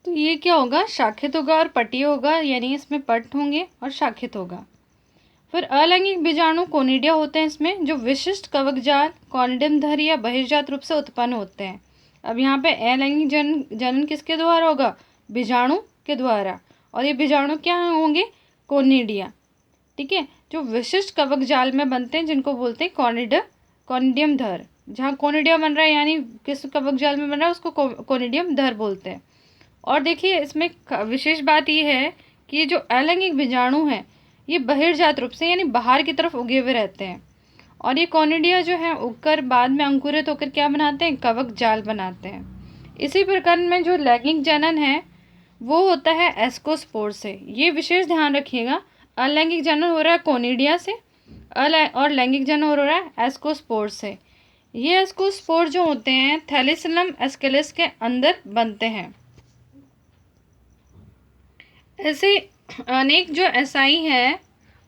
तो ये क्या होगा, शाखित होगा और पटीय होगा, यानी इसमें पट होंगे और शाखित होगा। फिर अलैंगिक बीजाणु कोनिडिया होते हैं इसमें, जो विशिष्ट कवक जाल कॉनिडियमधर या बहिर्जात रूप से उत्पन्न होते हैं। अब यहाँ पे अलैंगिक जनन किसके द्वारा होगा, बीजाणु के द्वारा, और ये बीजाणु क्या होंगे, कोनिडिया। ठीक है, जो विशिष्ट कवक जाल में बनते हैं जिनको बोलते हैं कॉनिडियम धर। जहाँ कोनिडिया बन रहा है यानी किस कवक जाल में बन रहा है उसको कोनिडियम धर बोलते हैं। और देखिए इसमें विशेष बात ये है कि ये जो अलैंगिक बीजाणु है ये बहिर्जात रूप से यानी बाहर की तरफ उगे हुए रहते हैं, और ये कोनिडिया जो है उगकर बाद में अंकुरित होकर क्या बनाते हैं, कवक जाल बनाते हैं। इसी प्रकार में जो लैंगिक जनन है वो होता है एस्कोस्पोर से। ये विशेष ध्यान रखिएगा, अलैंगिक जनन हो रहा है कोनिडिया से और लैंगिक जनन हो रहा है एस्कोस्पोर से। ये एस्कोस्पोर जो होते हैं थैलीसिलम एस्केलिस के अंदर बनते हैं। ऐसे अनेक जो एसाई हैं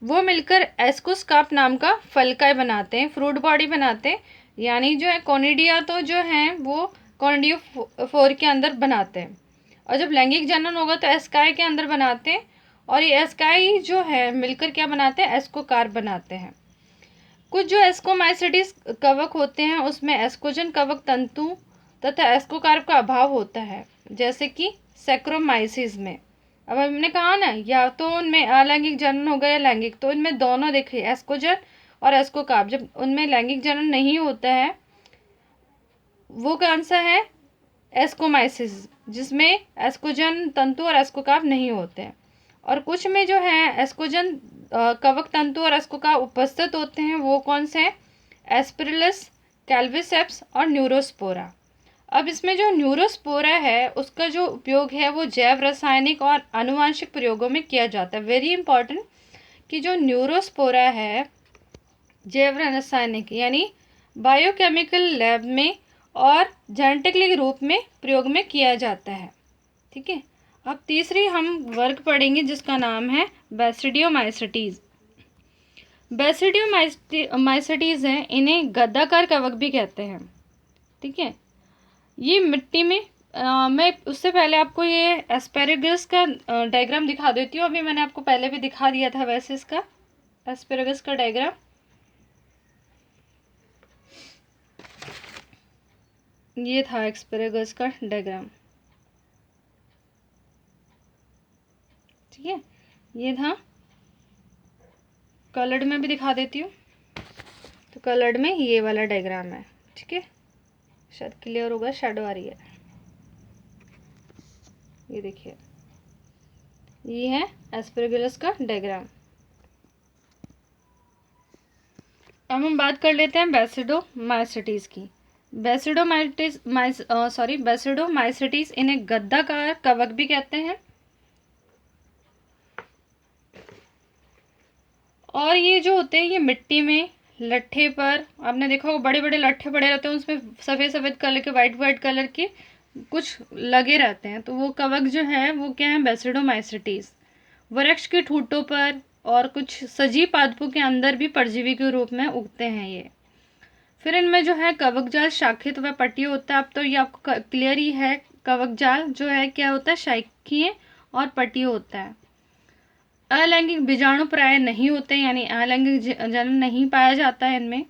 वो मिलकर एस्कोस्कार्प नाम का फलकाय बनाते हैं, फ्रूट बॉडी बनाते हैं। यानी जो है कोनिडिया तो जो है वो कोनिडियोफोर के अंदर बनाते हैं, और जब लैंगिक जनन होगा तो एस्काई के अंदर बनाते हैं, और ये एस्काई जो है मिलकर क्या बनाते हैं, एस्कोकार्प बनाते हैं। कुछ जो एस्कोमाइसिटिस कवक होते हैं उसमें एस्कोजन कवक तंतु तथा एस्कोकार्प का अभाव होता है, जैसे कि सैक्रोमाइसिस में। अब हमने कहा ना, या तो उनमें अलैंगिक जनन होगा या लैंगिक, तो इनमें दोनों देखिए एस्कोजन और एस्कोकार्प, जब उनमें लैंगिक जनन नहीं होता है वो कौन सा है, एस्कोमाइसिस, जिसमें एस्कोजन तंतु और एस्कोकार्प नहीं होते हैं। और कुछ में जो है एस्कोजन कवक तंतु और एस्कोकार्प उपस्थित होते हैं, वो कौन से हैं, एस्पिरिलस, कैल्विसेप्स और न्यूरोस्पोरा। अब इसमें जो न्यूरोस्पोरा है उसका जो उपयोग है वो जैव रासायनिक और आनुवांशिक प्रयोगों में किया जाता है। वेरी इंपॉर्टेंट कि जो न्यूरोस्पोरा है जैव रासायनिक यानी बायोकेमिकल लैब में और जेनेटिकली रूप में प्रयोग में किया जाता है। ठीक है, अब तीसरी हम वर्ग पढ़ेंगे जिसका नाम है बेसिडियोमाइसिटीज। बेसिडियोमाइसिटीज हैं, इन्हें गद्दाकार कवक भी कहते हैं। ठीक है, ये मिट्टी में मैं उससे पहले आपको ये एस्पेरेगस का डायग्राम दिखा देती हूँ। अभी मैंने आपको पहले भी दिखा दिया था वैसे इसका एस्पेरेगस का डायग्राम। ये था एस्पेरेगस का डायग्राम। ठीक है, ये था, कलर्ड में भी दिखा देती हूँ। तो कलर्ड में ये वाला डायग्राम है। ठीक है, शायद क्लियर होगा, शैडो आ रही है। ये देखिए, ये है एस्पेरेगस का डायग्राम। अब हम बात कर लेते हैं बेसिडोमाइसिटीज की। बेसिडोमाइसिटीज इन्हें गद्दाकार कवक भी कहते हैं, और ये जो होते हैं ये मिट्टी में लट्ठे पर, आपने देखा होगा बड़े बड़े लट्ठे पड़े रहते हैं, उसमें सफ़ेद सफ़ेद कलर के वाइट कलर के कुछ लगे रहते हैं, तो वो कवक जो है वो क्या है, बेसिडोमाइसिटीज। वृक्ष के ठूंठों पर और कुछ सजीव पादपों के अंदर भी परजीवी के रूप में उगते हैं ये। फिर इनमें जो है कवक जाल शाखित व पट्टी होता है। अब तो ये आपको क्लियर ही है, कवक जाल जो है क्या होता है, शाखीय और पट्टी होता है। अलैंगिक बीजाणु प्राय नहीं होते, यानी अलैंगिक जनन नहीं पाया जाता है इनमें।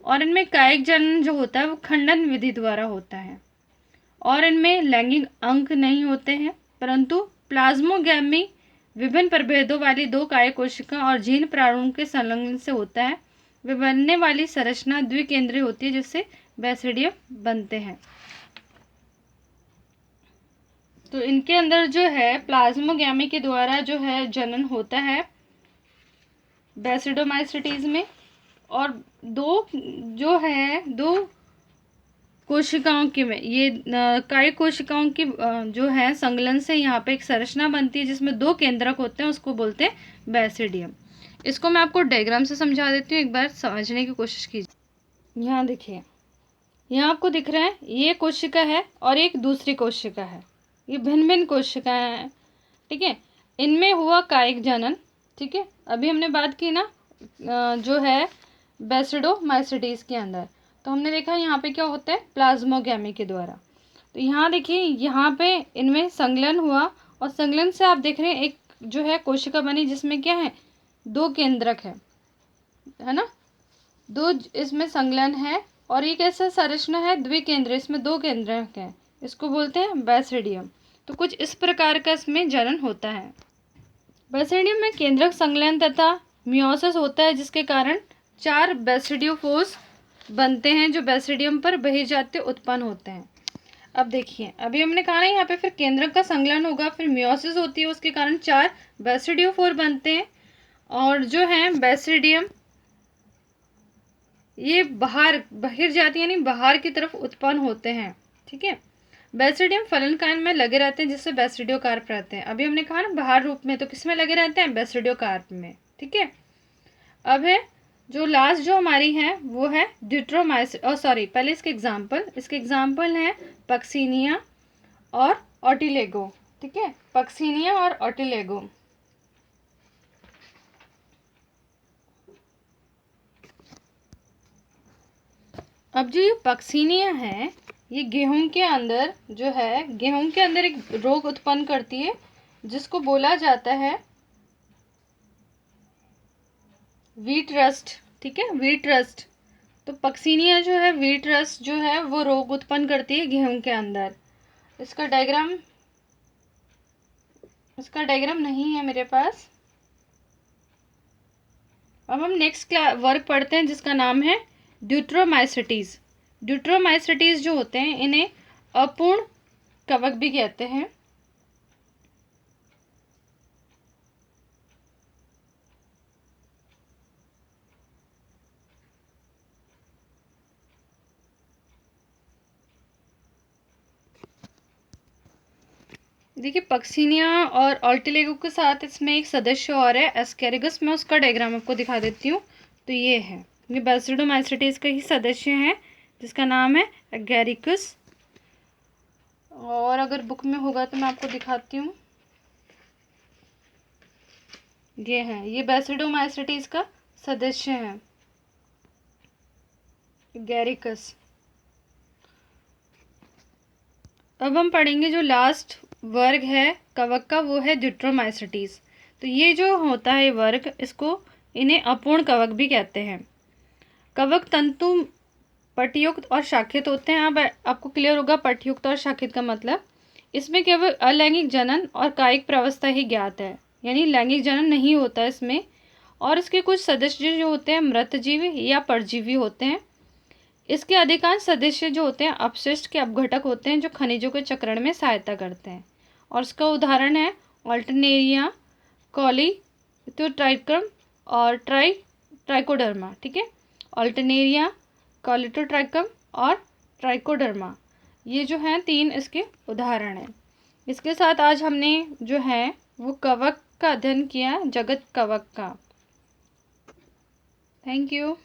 और इनमें कायिक जनन जो होता है वो खंडन विधि द्वारा होता है, और इनमें लैंगिक अंक नहीं होते हैं, परंतु प्लाज्मोगैमी विभिन्न प्रभेदों वाली दो काय कोशिका और जीन प्राणुओं के संलग्न से होता है। वे बनने वाली संरचना द्विकेंद्रीय होती है, जिससे बेसिडियम बनते हैं। तो इनके अंदर जो है प्लाज्मोगैमी के द्वारा जो है जनन होता है बेसिडोमाइसिटीज में, और दो कोशिकाओं की में ये काय कोशिकाओं की जो है संलग्न से यहाँ पे एक संरचना बनती है जिसमें दो केंद्रक होते हैं, उसको बोलते हैं बेसिडियम। इसको मैं आपको डायग्राम से समझा देती हूँ, एक बार समझने की कोशिश कीजिए। यहाँ देखिए, यहाँ आपको दिख रहा है ये कोशिका है और एक दूसरी कोशिका है, ये भिन्न भिन्न कोशिकाएं हैं। ठीक है, इनमें हुआ कायिक जनन। ठीक है, अभी हमने बात की ना जो है बेसिडोमाइसिटीज के अंदर, तो हमने देखा यहाँ पे क्या होता है, प्लाज्मोगैमी के द्वारा। तो यहाँ देखिए, यहाँ पे इनमें संलग्न हुआ और संलग्न से आप देख रहे हैं एक जो है कोशिका बनी जिसमें क्या है, 2 केंद्रक है ना, 2 इसमें संलग्न है। और ये कैसा संरचना है, द्विकेंद्र, इसमें 2 केंद्रक हैं, इसको बोलते हैं बेसिडियम। तो कुछ इस प्रकार का इसमें जनन होता है। बेसिडियम में केंद्रक संलयन तथा मियोसिस होता है, जिसके कारण 4 बेसिडियोफोर्स बनते हैं जो बेसिडियम पर बहिर्जातीय उत्पन्न होते हैं। अब देखिए, अभी हमने कहा ना यहाँ पे फिर केंद्रक का संलयन होगा, फिर मियोसिस होती है, उसके कारण 4 बेसिडियोफोर बनते हैं। और जो है बेसिडियम ये बहिर्जातीय यानी बाहर की तरफ उत्पन्न होते हैं। ठीक है, बेसिडियम फलन काल में लगे रहते हैं जिससे बेसिडियोकार्प रहते हैं। अभी हमने कहा ना बाहर रूप में, तो किस में लगे रहते हैं, बेसिडियोकार्प में। ठीक है, अब है जो लास्ट जो हमारी है वो है पहले इसके एग्जाम्पल हैं पक्सिनिया और ऑटिलेगो। ठीक है, पक्सिनिया और ऑटिलेगो। अब जो ये पक्सिनिया है, ये गेहूं के अंदर एक रोग उत्पन्न करती है जिसको बोला जाता है व्हीट रस्ट। ठीक है, व्हीट रस्ट। तो पक्सिनिया जो है, व्हीट रस्ट जो है वो रोग उत्पन्न करती है गेहूं के अंदर। इसका डायग्राम नहीं है मेरे पास। अब हम नेक्स्ट वर्क पढ़ते हैं जिसका नाम है ड्यूट्रोमाइसिटीज। ड्यूट्रोमाइसिटीज जो होते हैं इन्हें अपूर्ण कवक भी कहते हैं। देखिए, पक्सिनिया और ऑल्टिलेगो के साथ इसमें एक सदस्य और है एस्केरिगस। मैं उसका डायग्राम आपको दिखा देती हूँ। तो ये है, ये बेसिडोमाइसिटीज का ही सदस्य है जिसका नाम है एगैरिकस। और अगर बुक में होगा तो मैं आपको दिखाती हूँ। ये है, ये बेसिडोमाइसिटीज का सदस्य है एगैरिकस। अब हम पढ़ेंगे जो लास्ट वर्ग है कवक का, वो है ड्यूट्रोमाइसिटीज। तो ये जो होता है वर्ग, इन्हें अपूर्ण कवक भी कहते हैं। कवक तंतु पटयुक्त और शाखित होते हैं। अब आपको क्लियर होगा पटयुक्त और शाखित का मतलब। इसमें केवल अलैंगिक जनन और कायिक प्रावस्था ही ज्ञात है, यानी लैंगिक जनन नहीं होता इसमें। और इसके कुछ सदस्य जो होते हैं मृतजीवी या परजीवी होते हैं। इसके अधिकांश सदस्य जो होते हैं अपशिष्ट के अपघटक होते हैं जो खनिजों के चक्रण में सहायता करते हैं। और इसका उदाहरण है ऑल्टरनेरिया, कॉलीटोट्राइकम और ट्राइकोडर्मा। ठीक है, ऑल्टरनेरिया, कॉलीटोट्राइकम और ट्राइकोडर्मा, ये जो हैं 3 इसके उदाहरण हैं। इसके साथ आज हमने जो है वो कवक का अध्ययन किया, जगत कवक का। Thank you.